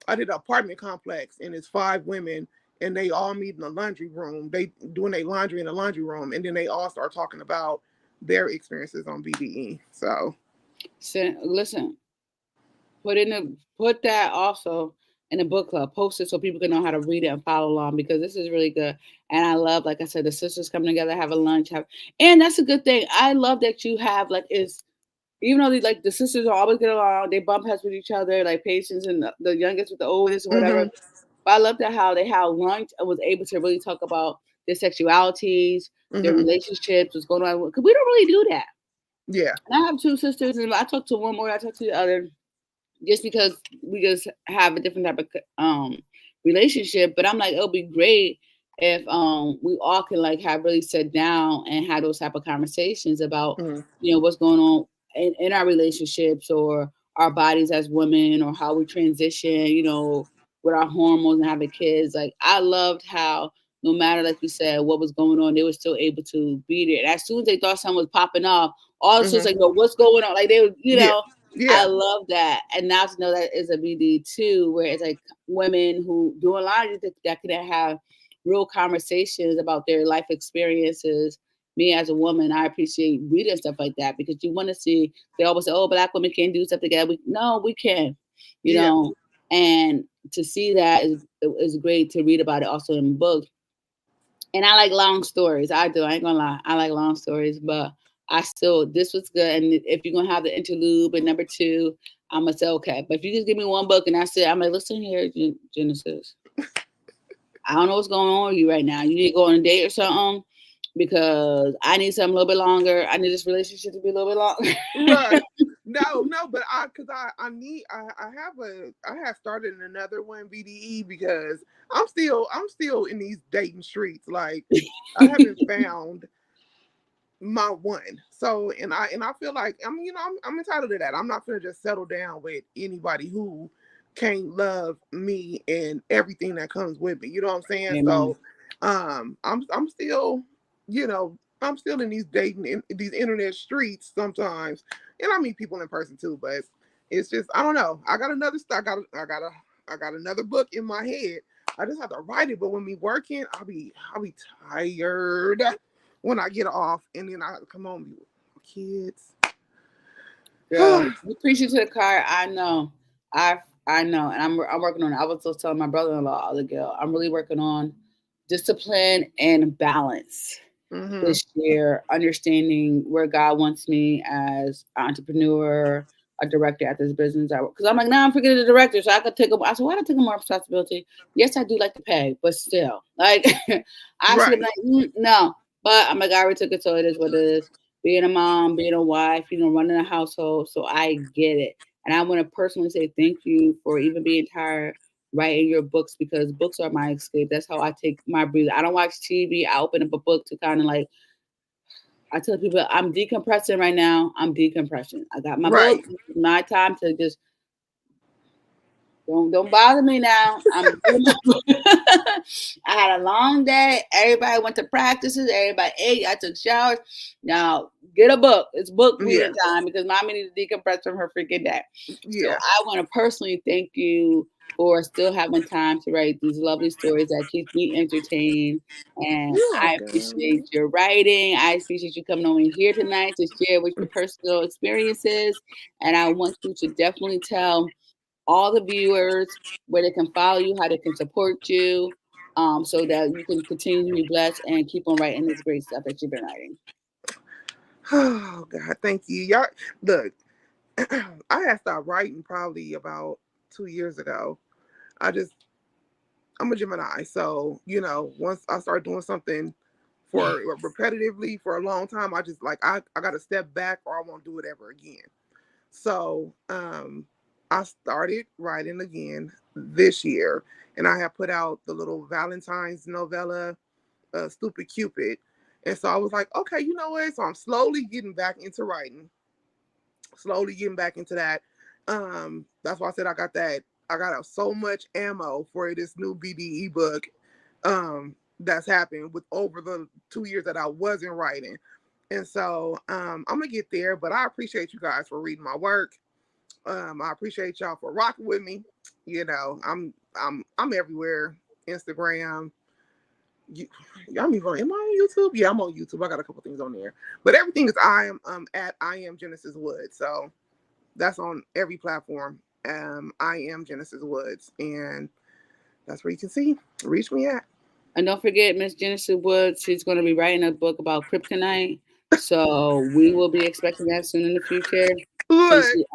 I did an apartment complex, and it's five women, and they all meet in the laundry room. They doing their laundry in the laundry room, and then they all start talking about their experiences on BDE. So, Listen, put that also in the book club. Post it so people can know how to read it and follow along because this is really good. And I love, like I said, the sisters coming together, have a lunch, and that's a good thing. I love that you have like is even though the sisters are always get along, they bump heads with each other, like Patience and the youngest with the oldest or whatever. mm-hmm. But I love that how they had lunch and was able to really talk about their sexualities, their Mm-hmm. relationships, what's going on. Because we don't really do that. Yeah, And I have two sisters, and I talk to one more, I talk to the other just because we just have a different type of relationship. But I'm like, it'll be great if we all can like have really sit down and have those type of conversations about mm-hmm. what's going on in our relationships or our bodies as women or how we transition, with our hormones and having kids. Like I loved how no matter like you said what was going on, they were still able to be there. And as soon as they thought something was popping off, all the sisters Mm-hmm. like, yo, what's going on? Like they would, Yeah, I yeah, love that. And now to know that is a BD too, where it's like women who do a lot of that can have real conversations about their life experiences. Me as a woman, I appreciate reading stuff like that because you want to see. They always say, "Oh, black women can't do stuff together." No, we can, you yeah, know. And to see that is great to read about it also in books. And I like long stories. I do. I ain't gonna lie. I like long stories, but I still this was good. And if you're gonna have the interlude, but number two, I'm gonna say okay. But if you just give me one book and I said, I'm like, listen here, Genesis. I don't know what's going on with you right now. You need to go on a date or something because I need something a little bit longer. I need this relationship to be a little bit longer. right. No, but I have started another one BDE because I'm still in these dating streets. Like I haven't found my one. So and I feel like I'm entitled to that. I'm not gonna just settle down with anybody who can't love me and everything that comes with me. You know what I'm saying? Amen. So I'm still, I'm still in these dating in these internet streets sometimes. And I meet people in person too, but it's just I don't know. I got another I got another book in my head. I just have to write it, but when me working, I'll be tired when I get off, and then I come home with kids. Girl, you preach it to the car. I know. I know. And I'm working on it. I was just telling my brother-in-law, other girl, I'm really working on discipline and balance Mm-hmm. this year, understanding where God wants me as an entrepreneur, a director at this business. Because I'm like, now I'm forgetting the director, so I could take. I said, why not take more responsibility? Yes, I do like to pay, but still, like, I should have Right. been like, no. But I'm like, I already took it, so it is what it is. Being a mom, being a wife, running a household, so I get it. And I want to personally say thank you for even being tired writing your books because books are my escape. That's how I take my breathe. I don't watch TV. I open up a book to kind of like I tell people I'm decompressing right now. I'm decompressing. I got my book. Right. My time to just don't bother me now. I'm doing my book. I had a long day. Everybody went to practices. Everybody ate. I took showers. Now get a book. It's book Yeah. reading time because mommy needs to decompress from her freaking day. So Yeah. I want to personally thank you for still having time to write these lovely stories that keep me entertained. And You're I welcome. appreciate your writing. I appreciate you coming over here tonight to share with your personal experiences. And I want you to definitely tell all the viewers where they can follow you, how they can support you, so that you can continue to be blessed and keep on writing this great stuff that you've been writing. Oh God, thank you. Y'all look, I had stopped writing probably about 2 years ago. I'm a Gemini, so once I start doing something for repetitively for a long time, I just like I gotta step back or I won't do it ever again. So I started writing again this year, and I have put out the little Valentine's novella, Stupid Cupid. And so I was like, okay, you know what? So I'm slowly getting back into writing, slowly getting back into that. That's why I said I got so much ammo for this new BDE book that's happened with over the 2 years that I wasn't writing. And so I'm gonna get there, but I appreciate you guys for reading my work. I appreciate y'all for rocking with me. I'm everywhere. Instagram. Y'all me going, am I on YouTube? Yeah, I'm on YouTube. I got a couple things on there. But everything is I am Genesis Woods. So that's on every platform. I am Genesis Woods. And that's where you can reach me at. And don't forget, Miss Genesis Woods, she's going to be writing a book about kryptonite. So we will be expecting that soon in the future. Since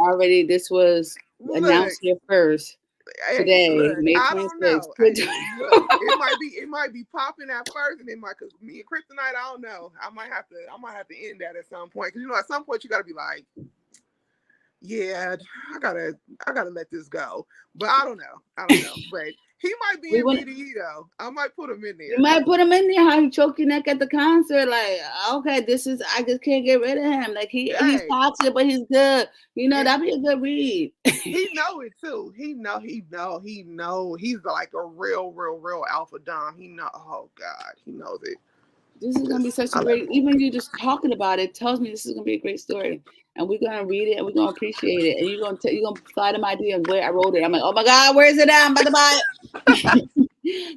this was announced here first. Today, May 26th. I don't know. It might be popping at first, and because me and kryptonite, I don't know. I might have to end that at some point, because at some point you got to be like, yeah, I gotta let this go. But I don't know. But he might be in BDE though. I might put him in there. You might put him in there. How he choke your neck at the concert? Like, okay, I just can't get rid of him. Like he's toxic, but he's good. That'd be a good read. He know it too. He know. He's like a real alpha dom. He know. Oh God, he knows it. This is gonna be such a great. Even you just talking about it tells me this is gonna be a great story, and we're gonna read it and we're gonna appreciate it. And you're gonna slide in my DM where I wrote it. I'm like, oh my God, where is it at? I'm about to buy it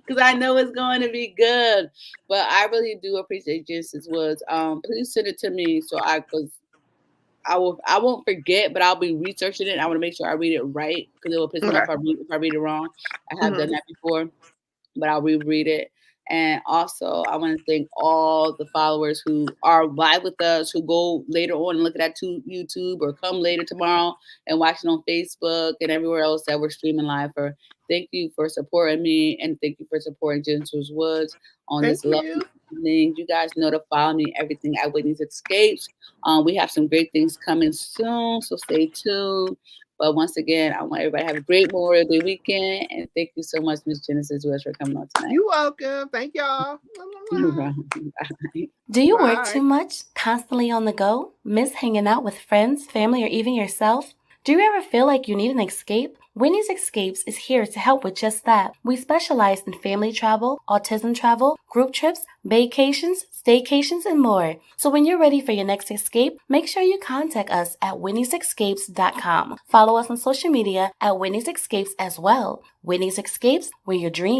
because I know it's going to be good. But I really do appreciate Genesis Woods. Please send it to me because I won't forget, but I'll be researching it. I want to make sure I read it right because it will piss me off if I read it wrong. I have done that before, but I'll reread it. And also, I want to thank all the followers who are live with us, who go later on and look at that YouTube or come later tomorrow and watch it on Facebook and everywhere else that we're streaming live for. Thank you for supporting me, and thank you for supporting Genesis Woods on this lovely evening. You guys know to follow me everything at Whitney's Escapes. We have some great things coming soon, so stay tuned. But once again, I want everybody to have a great Memorial Day weekend. And thank you so much, Miss Genesis Woods, for coming on tonight. You're welcome. Thank y'all. Do you work too much, constantly on the go, miss hanging out with friends, family, or even yourself? Do you ever feel like you need an escape? Whitney's Escapes is here to help with just that. We specialize in family travel, autism travel, group trips, vacations, staycations, and more. So when you're ready for your next escape, make sure you contact us at whitneysescapes.com. Follow us on social media at Whitney's Escapes as well. Whitney's Escapes, where your dreams